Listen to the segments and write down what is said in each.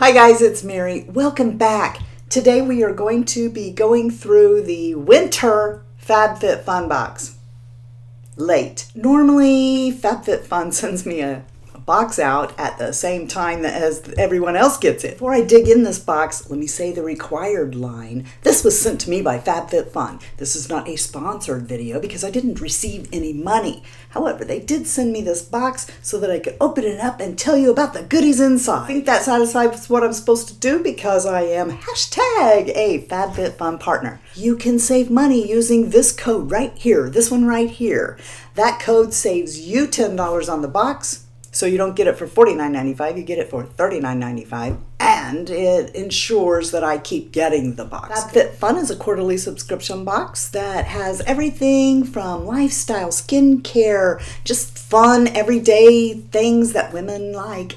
Hi guys, it's Mary. Welcome back. Today we are going to be going through the winter FabFitFun box. Late. Normally FabFitFun sends me a box out at the same time as everyone else gets it. Before I dig in this box, let me say the required line. This was sent to me by FabFitFun. This is not a sponsored video because I didn't receive any money. However, they did send me this box so that I could open it up and tell you about the goodies inside. I think that satisfies what I'm supposed to do because I am hashtag a FabFitFun partner. You can save money using this code right here, this one right here. That code saves you $10 on the box. So you don't get it for $49.95, you get it for $39.95, and it ensures that I keep getting the box. FabFitFun is a quarterly subscription box that has everything from lifestyle, skincare, just fun, everyday things that women like.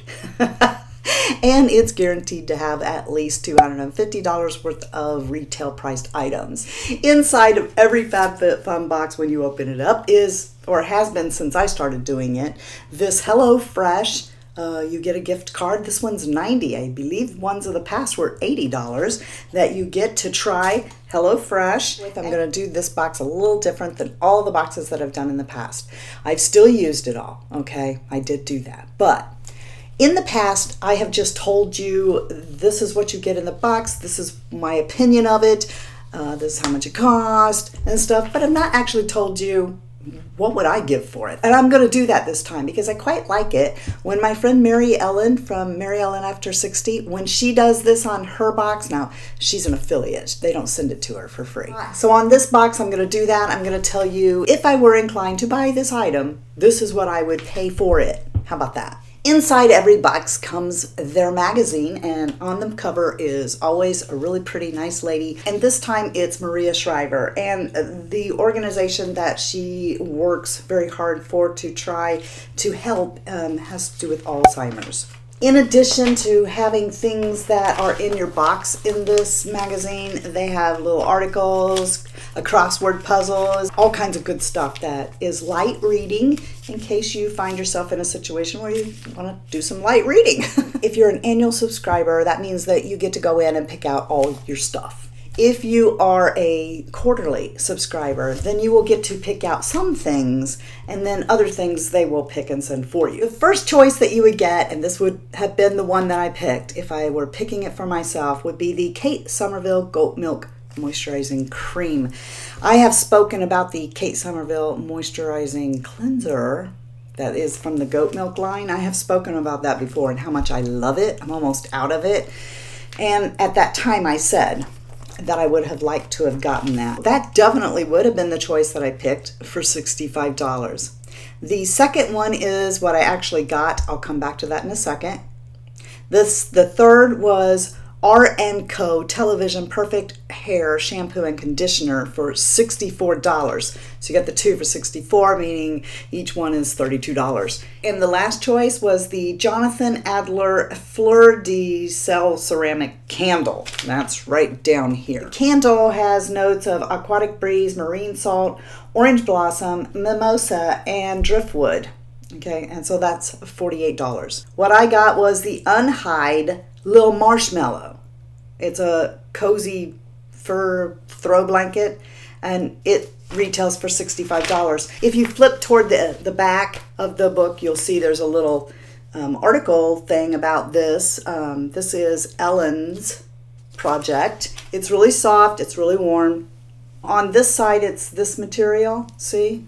And it's guaranteed to have at least $250 worth of retail priced items. Inside of every FabFitFun box when you open it up is, or has been since I started doing it, this Hello Fresh. You get a gift card. This one's $90. I believe ones of the past were $80 that you get to try Hello Fresh. I'm going to do this box a little different than all the boxes that I've done in the past. I've still used it all, okay? I did do that. But in the past, I have just told you this is what you get in the box, this is my opinion of it, this is how much it cost and stuff, but I've not actually told you what would I give for it. And I'm going to do that this time because I quite like it. When my friend Mary Ellen from Mary Ellen After 60, when she does this on her box, now she's an affiliate, they don't send it to her for free. So on this box, I'm going to do that. I'm going to tell you if I were inclined to buy this item, this is what I would pay for it. How about that? Inside every box comes their magazine, and on the cover is always a really pretty, nice lady. And this time it's Maria Shriver, and the organization that she works very hard for to try to help has to do with Alzheimer's. In addition to having things that are in your box in this magazine, they have little articles, a crossword puzzles, all kinds of good stuff that is light reading in case you find yourself in a situation where you want to do some light reading. If you're an annual subscriber, that means that you get to go in and pick out all your stuff. If you are a quarterly subscriber, then you will get to pick out some things, and then other things they will pick and send for you. The first choice that you would get, and this would have been the one that I picked if I were picking it for myself, would be the Kate Somerville Goat Milk Moisturizing Cream. I have spoken about the Kate Somerville Moisturizing Cleanser that is from the goat milk line. I have spoken about that before and how much I love it. I'm almost out of it. And at that time I said that I would have liked to have gotten that. That definitely would have been the choice that I picked for $65. The second one is what I actually got. I'll come back to that in a second. The third was R&Co Television Perfect Hair Shampoo and Conditioner for $64. So you got the two for $64, meaning each one is $32. And the last choice was the Jonathan Adler Fleur de Sel Ceramic Candle. That's right down here. The candle has notes of aquatic breeze, marine salt, orange blossom, mimosa, and driftwood. Okay, and so that's $48. What I got was the Unhide Lil Marshmallow. It's a cozy fur throw blanket, and it retails for $65. If you flip toward the back of the book, you'll see there's a little article thing about this. This is Ellen's project. It's really soft, it's really warm. On this side, it's this material, see?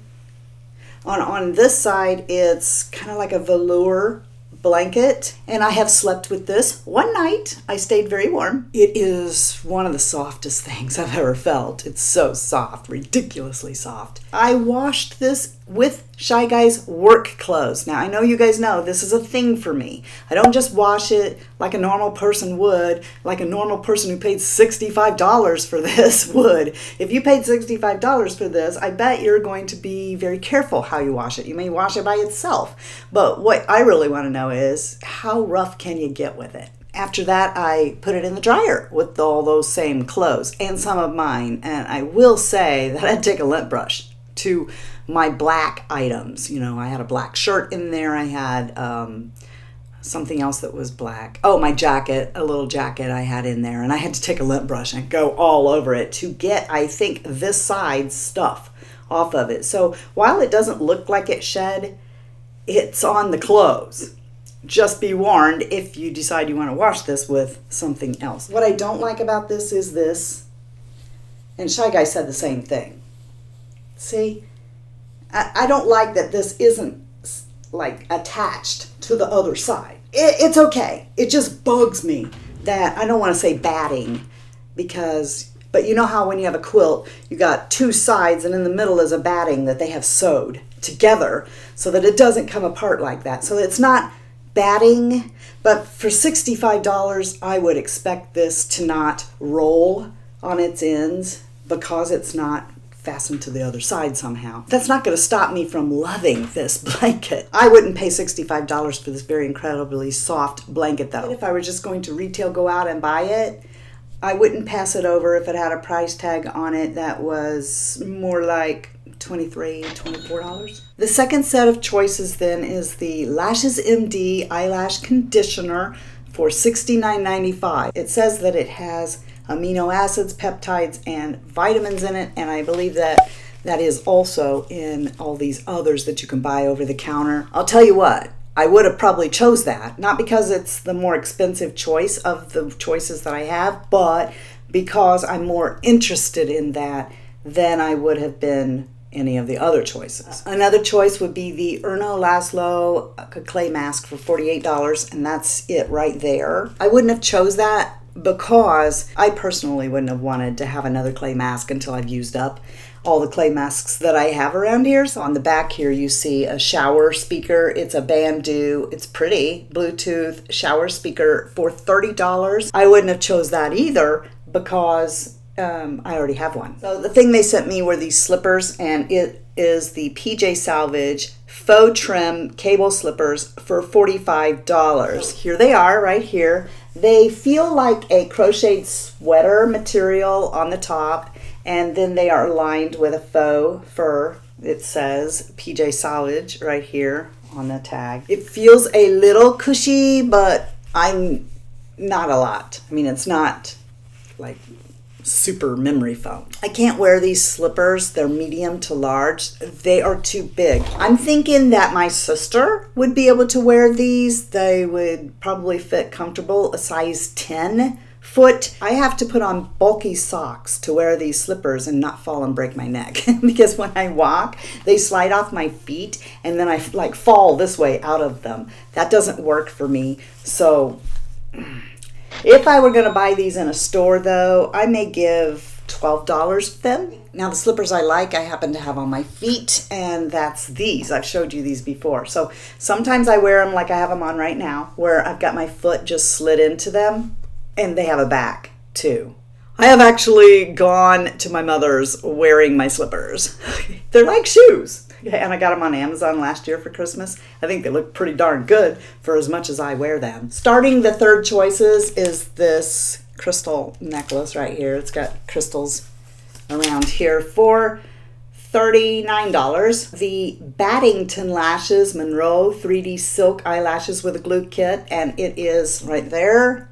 On this side, it's kind of like a velour blanket, and I have slept with this one night. I stayed very warm. It is one of the softest things I've ever felt. It's so soft, ridiculously soft. I washed this with Shy Guy's work clothes. Now, I know you guys know this is a thing for me. I don't just wash it like a normal person would, like a normal person who paid $65 for this would. If you paid $65 for this, I bet you're going to be very careful how you wash it. You may wash it by itself, but what I really want to know is how rough can you get with it? After that, I put it in the dryer with all those same clothes and some of mine, and I will say that I'd take a lint brush to my black items. You know, I had a black shirt in there, I had something else that was black. Oh, my jacket, a little jacket I had in there, and I had to take a lint brush and go all over it to get, I think, this side stuff off of it. So while it doesn't look like it shed, it's on the clothes. Just be warned if you decide you want to wash this with something else. What I don't like about this is this, and Shy Guy said the same thing. See, I don't like that this isn't like attached to the other side. It's okay. It just bugs me that, I don't want to say batting, because, but you know how when you have a quilt, you got two sides and in the middle is a batting that they have sewed together so that it doesn't come apart like that. So it's not batting, but for $65, I would expect this to not roll on its ends because it's not fastened to the other side somehow. That's not going to stop me from loving this blanket. I wouldn't pay $65 for this very incredibly soft blanket though. If I were just going to retail go out and buy it, I wouldn't pass it over if it had a price tag on it that was more like $23, $24. The second set of choices then is the Lashes MD Eyelash Conditioner for $69.95. It says that it has amino acids, peptides, and vitamins in it, and I believe that that is also in all these others that you can buy over the counter. I'll tell you what, I would have probably chose that, not because it's the more expensive choice of the choices that I have, but because I'm more interested in that than I would have been any of the other choices. Another choice would be the Erno Laszlo Clay Mask for $48, and that's it right there. I wouldn't have chose that because I personally wouldn't have wanted to have another clay mask until I've used up all the clay masks that I have around here. So on the back here you see a shower speaker. It's a Bandu. It's pretty. Bluetooth shower speaker for $30. I wouldn't have chose that either because I already have one. So the thing they sent me were these slippers, and it is the PJ Salvage faux trim cable slippers for $45. Here they are right here. They feel like a crocheted sweater material on the top, and then they are lined with a faux fur. It says PJ Salvage right here on the tag. It feels a little cushy, but I'm not a lot. I mean, it's not like super memory foam. I can't wear these slippers. They're medium to large. They are too big. I'm thinking that my sister would be able to wear these. They would probably fit comfortable, a size 10 foot. I have to put on bulky socks to wear these slippers and not fall and break my neck because when I walk, they slide off my feet and then I like fall this way out of them. That doesn't work for me. So if I were going to buy these in a store, though, I may give $12 for them. Now, the slippers I like, I happen to have on my feet, and that's these. I've showed you these before. So sometimes I wear them like I have them on right now, where I've got my foot just slid into them, and they have a back, too. I have actually gone to my mother's wearing my slippers. They're like shoes. And I got them on Amazon last year for Christmas. I think they look pretty darn good for as much as I wear them. Starting the third choices is this crystal necklace right here. It's got crystals around here for $39. The Baddington Lashes Monroe 3D Silk Eyelashes with a glue kit, and it is right there,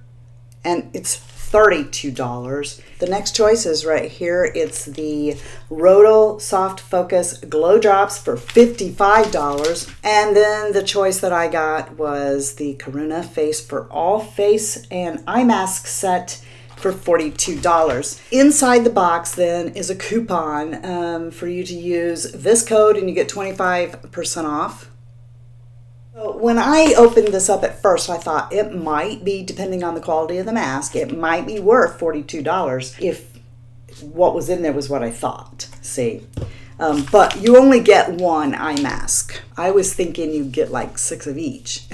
and it's $32. The next choice is right here. It's the Rodal Soft Focus Glow Drops for $55. And then the choice that I got was the Karuna Face for All Face and Eye Mask Set for $42. Inside the box then is a coupon for you to use this code and you get 25% off. So when I opened this up at first, I thought it might be, depending on the quality of the mask, it might be worth $42 if what was in there was what I thought, see. But you only get one eye mask. I was thinking you'd get like 6 of each.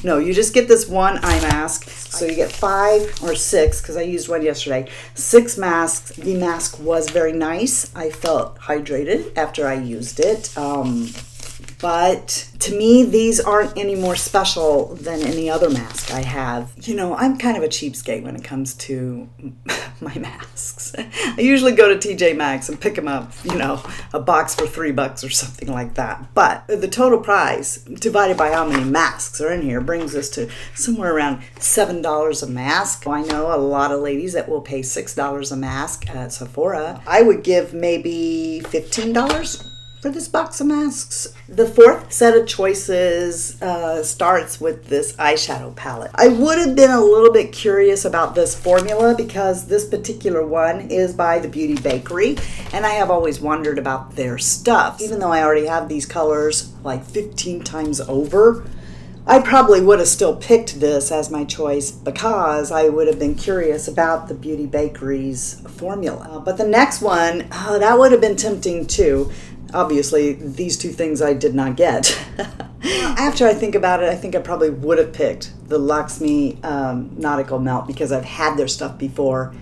No, you just get this one eye mask. So you get 5 or 6, because I used one yesterday, 6 masks. The mask was very nice. I felt hydrated after I used it. But to me, these aren't any more special than any other mask I have. You know, I'm kind of a cheapskate when it comes to my masks. I usually go to TJ Maxx and pick them up, you know, a box for $3 or something like that. But the total price divided by how many masks are in here brings us to somewhere around $7 a mask. I know a lot of ladies that will pay $6 a mask at Sephora. I would give maybe $15 for this box of masks. The fourth set of choices starts with this eyeshadow palette. I would have been a little bit curious about this formula because this particular one is by the Beauty Bakery, and I have always wondered about their stuff. Even though I already have these colors like 15 times over, I probably would have still picked this as my choice because I would have been curious about the Beauty Bakery's formula. But the next one, that would have been tempting too. Obviously, these two things I did not get. After I think about it, I think I probably would have picked the Lakshmi Nautical Melt because I've had their stuff before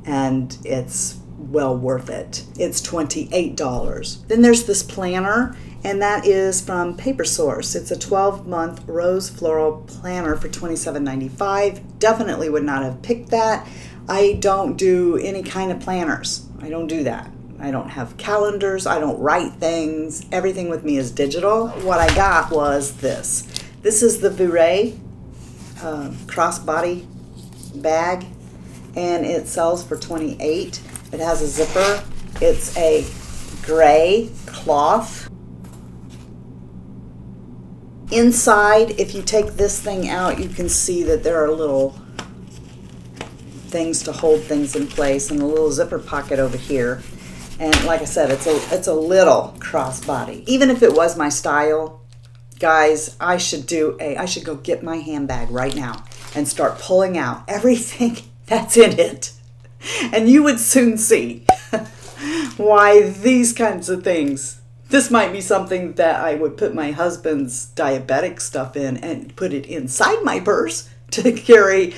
and it's well worth it. It's $28. Then there's this planner, and that is from Paper Source. It's a 12-month rose floral planner for $27.95. Definitely would not have picked that. I don't do any kind of planners. I don't do that. I don't have calendars, I don't write things, everything with me is digital. What I got was this. This is the Bure crossbody bag, and it sells for $28. It has a zipper. It's a gray cloth. Inside, if you take this thing out, you can see that there are little things to hold things in place and a little zipper pocket over here. And like I said, it's a little crossbody. Even if it was my style, guys, I should go get my handbag right now and start pulling out everything that's in it. And you would soon see why these kinds of things, this might be something that I would put my husband's diabetic stuff in and put it inside my purse to carry,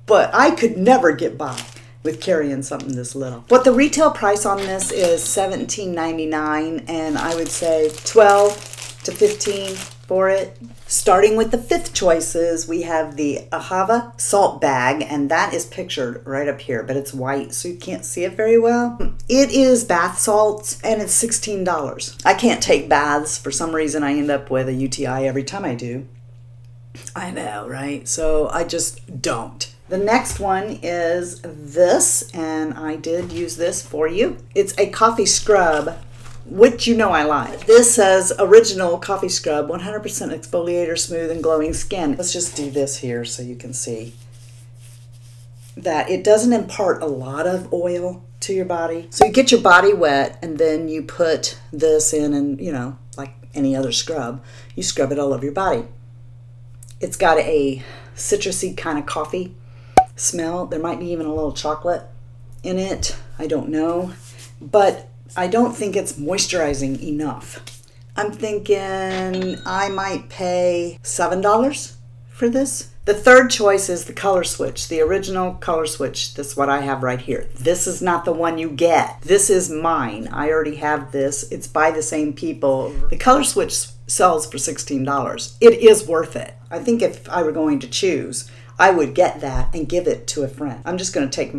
but I could never get by with carrying something this little. But the retail price on this is $17.99, and I would say $12 to $15 for it. Starting with the fifth choices, we have the Ahava salt bag, and that is pictured right up here, but it's white, so you can't see it very well. It is bath salts, and it's $16. I can't take baths. For some reason, I end up with a UTI every time I do. I know, right? So I just don't. The next one is this, and I did use this for you. It's a coffee scrub, which you know I like. This says original coffee scrub, 100% exfoliator, smooth and glowing skin. Let's just do this here so you can see that it doesn't impart a lot of oil to your body. So you get your body wet and then you put this in, and you know, like any other scrub, you scrub it all over your body. It's got a citrusy kind of coffee smell. There might be even a little chocolate in it. I don't know. But I don't think it's moisturizing enough. I'm thinking I might pay $7 for this. The third choice is the color switch, the original color switch. This is what I have right here. This is not the one you get. This is mine. I already have this. It's by the same people. The color switch sells for $16. It is worth it. I think if I were going to choose, I would get that and give it to a friend. I'm just going to take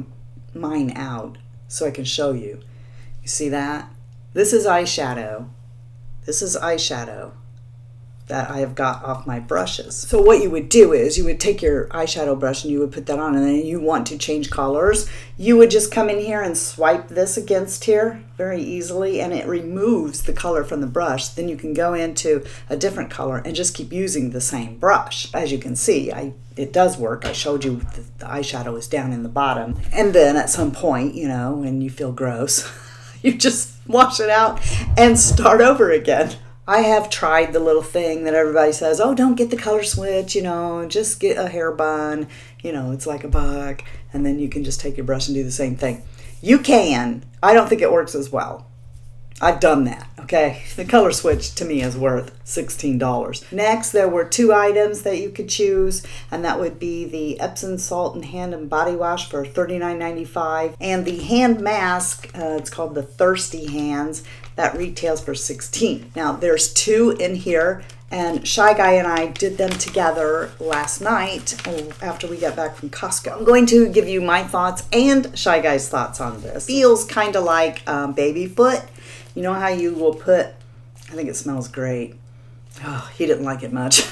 mine out so I can show you. You see that? This is eyeshadow. This is eyeshadow that I have got off my brushes. So what you would do is you would take your eyeshadow brush and you would put that on, and then you want to change colors. You would just come in here and swipe this against here very easily, and it removes the color from the brush. Then you can go into a different color and just keep using the same brush. As you can see, it does work. I showed you the eyeshadow is down in the bottom. And then at some point, you know, when you feel gross, you just wash it out and start over again. I have tried the little thing that everybody says, oh, don't get the color switch, you know, just get a hair bun, you know, it's like $1, and then you can just take your brush and do the same thing. You can. I don't think it works as well. I've done that, okay? The color switch to me is worth $16. Next, there were 2 items that you could choose, and that would be the Epsom Salt and Hand and Body Wash for $39.95, and the hand mask, it's called the Thirsty Hands, that retails for $16. Now, there's 2 in here, and Shy Guy and I did them together last night after we got back from Costco. I'm going to give you my thoughts and Shy Guy's thoughts on this. Feels kind of like baby foot. You know how you will put, I think it smells great. Oh, he didn't like it much.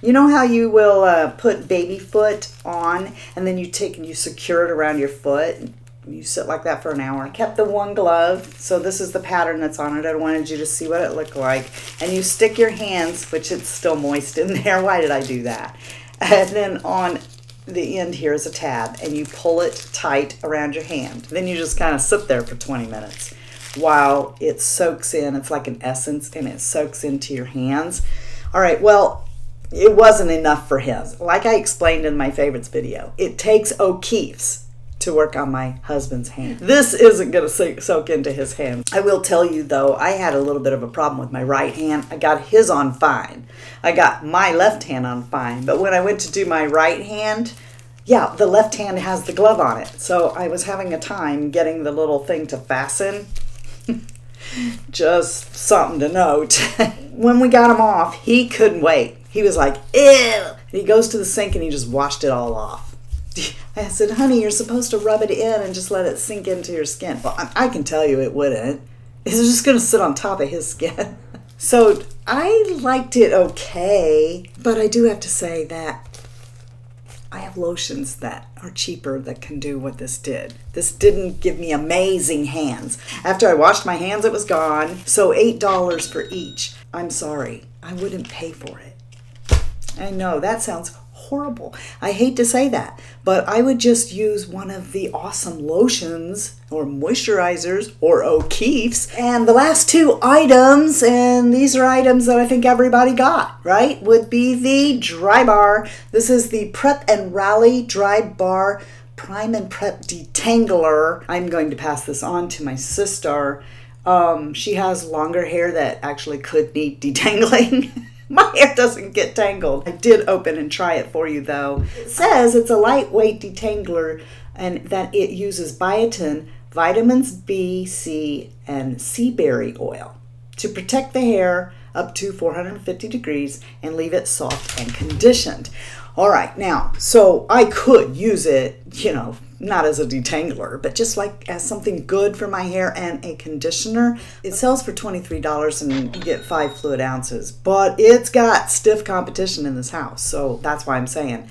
You know how you will put baby foot on and then you take and you secure it around your foot? You sit like that for an hour. I kept the 1 glove, so this is the pattern that's on it. I wanted you to see what it looked like. And you stick your hands, which it's still moist in there. Why did I do that? And then on the end here is a tab, and you pull it tight around your hand. Then you just kind of sit there for 20 minutes while it soaks in. It's like an essence, and it soaks into your hands. All right, well, it wasn't enough for him. Like I explained in my favorites video, it takes O'Keeffe's to work on my husband's hand. This isn't going to soak into his hand. I will tell you though, I had a little bit of a problem with my right hand. I got his on fine. I got my left hand on fine. But when I went to do my right hand, yeah, the left hand has the glove on it. So I was having a time getting the little thing to fasten. Just something to note. When we got him off, he couldn't wait. He was like, ew. And he goes to the sink and he just washed it all off. I said, honey, you're supposed to rub it in and just let it sink into your skin. Well, I can tell you it wouldn't. It's just going to sit on top of his skin. So I liked it okay, but I do have to say that I have lotions that are cheaper that can do what this did. This didn't give me amazing hands. After I washed my hands, it was gone. So $8 for each. I'm sorry, I wouldn't pay for it. I know, that sounds horrible. I hate to say that, but I would just use one of the awesome lotions or moisturizers or O'Keeffe's. And the last 2 items, and these are items that I think everybody got, right, would be the Dry Bar. This is the Prep and Rally Dry Bar Prime and Prep Detangler. I'm going to pass this on to my sister. She has longer hair that actually could need detangling. My hair doesn't get tangled. I did open and try it for you though. It says it's a lightweight detangler and that it uses biotin, vitamins B, C, and sea berry oil to protect the hair up to 450 degrees and leave it soft and conditioned. All right, now, so I could use it, you know, not as a detangler, but just like as something good for my hair and a conditioner. It sells for $23 and you get 5 fluid ounces, but it's got stiff competition in this house. So that's why I'm saying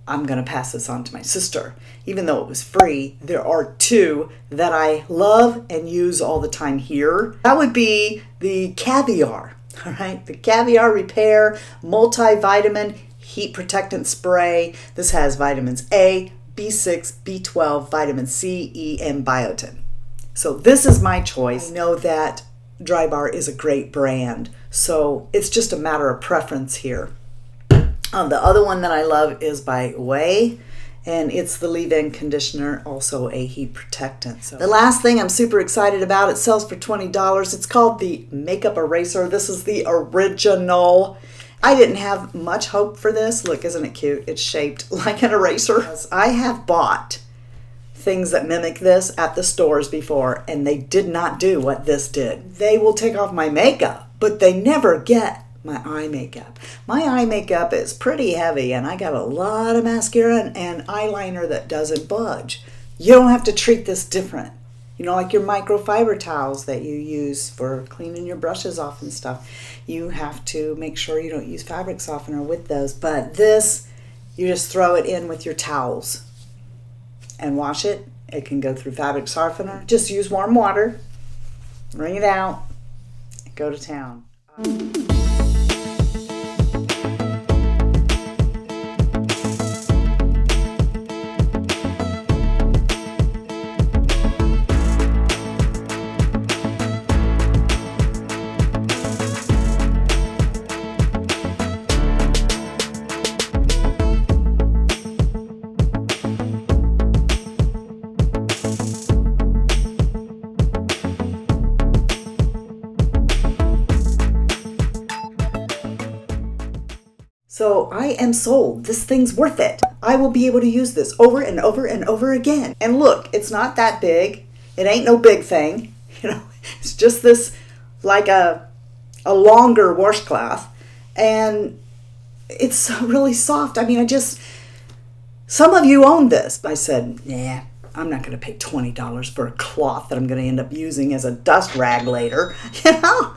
I'm gonna pass this on to my sister. Even though it was free, there are 2 that I love and use all the time here. That would be the Caviar, all right? The Caviar Repair Multivitamin Heat Protectant Spray. This has vitamins A, B6, B12, vitamin C, E, and biotin. So this is my choice. I know that Dry Bar is a great brand, so it's just a matter of preference here. The other one that I love is by Quai, and it's the leave-in conditioner, also a heat protectant. So the last thing I'm super excited about, it sells for $20. It's called the Makeup Eraser. This is the original. I didn't have much hope for this. Look, isn't it cute? It's shaped like an eraser. I have bought things that mimic this at the stores before, and they did not do what this did. They will take off my makeup, but they never get my eye makeup. My eye makeup is pretty heavy, and I got a lot of mascara and eyeliner that doesn't budge. You don't have to treat this different. You know, like your microfiber towels that you use for cleaning your brushes off and stuff. You have to make sure you don't use fabric softener with those. But this, you just throw it in with your towels and wash it. It can go through fabric softener. Just use warm water, wring it out, and go to town. oh, I am sold. This thing's worth it. I will be able to use this over and over and over again. And look, it's not that big. It ain't no big thing. You know, it's just this, like a longer washcloth. And it's really soft. I mean, some of you own this. I said, yeah, I'm not going to pay $20 for a cloth that I'm going to end up using as a dust rag later, you know?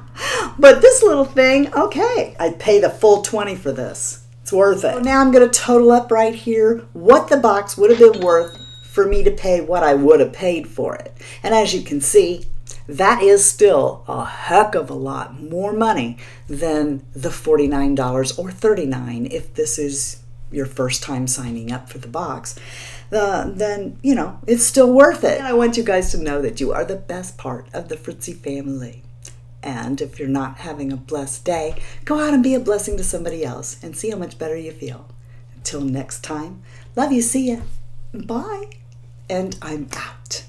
But this little thing, okay, I'd pay the full $20 for this. It's worth it. So now I'm going to total up right here what the box would have been worth for me to pay what I would have paid for it. And as you can see, that is still a heck of a lot more money than the $49 or $39 if this is your first time signing up for the box. Then, you know, it's still worth it. And I want you guys to know that you are the best part of the Fritzy family. And if you're not having a blessed day, go out and be a blessing to somebody else and see how much better you feel. Until next time, love you, see ya, bye, and I'm out.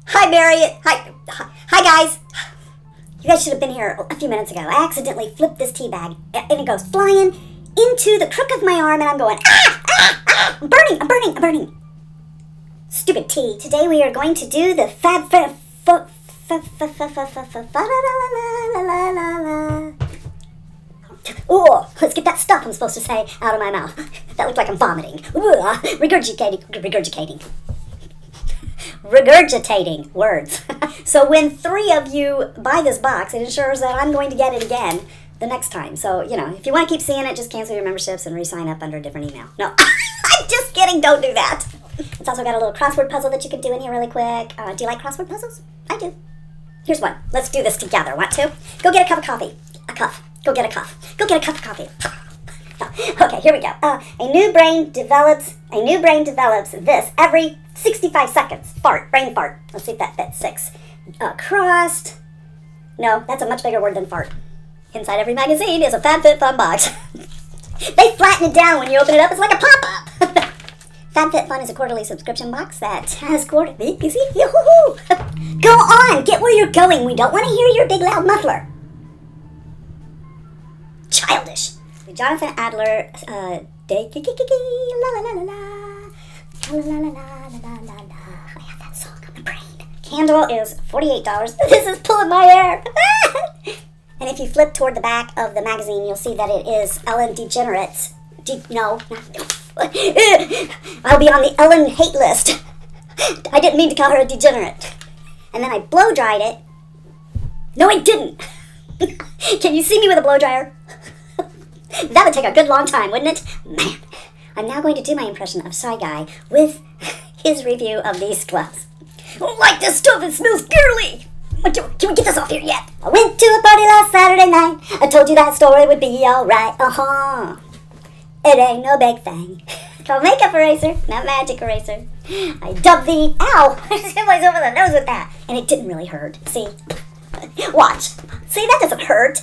Hi, Barry. Hi, guys. You guys should have been here a few minutes ago. I accidentally flipped this tea bag, and it goes flying into the crook of my arm, and I'm going, ah, ah, ah, I'm burning, I'm burning, I'm burning. Stupid tea. Today we are going to do the Oh, let's get that stuff I'm supposed to say out of my mouth. That looked like I'm vomiting. Regurgitating words. So when 3 of you buy this box, it ensures that I'm going to get it again the next time. So, you know, if you want to keep seeing it, just cancel your memberships and re-sign up under a different email. No, I'm just kidding. Don't do that. It's also got a little crossword puzzle that you can do in here really quick. Do you like crossword puzzles? I do. Here's one. Let's do this together. Want to? Go get a cup of coffee. A cuff. Go get a cuff. Go get a cup of coffee. Okay, here we go. A new brain develops this every 65 seconds. Fart. Brain fart. Let's see if that fits. 6. Crossed. No, that's a much bigger word than fart. Inside every magazine is a FabFitFun box. They flatten it down when you open it up. It's like a pop-up. FabFitFun is a quarterly subscription box that has quarterly. You see? Go on. Get where you're going. We don't want to hear your big loud muffler. Childish. Jonathan Adler. La la la la la. La la la la la la la. I have that song on my brain. Candle is $48. This is pulling my hair. And if you flip toward the back of the magazine, you'll see that it is Ellen DeGenerates. No, I'll be on the Ellen hate list. I didn't mean to call her a degenerate. And then I blow dried it. No, I didn't. Can you see me with a blow dryer? That would take a good long time, wouldn't it? Man, I'm now going to do my impression of Shy Guy with his review of these gloves. Like this stuff, it smells girly. Can we get this off here yet? I went to a party last Saturday night. I told you that story would be alright. It ain't no big thing. Called makeup eraser, not magic eraser. I dubbed the, ow, I just hit myself in the nose with that. And it didn't really hurt. See? Watch. See, that doesn't hurt.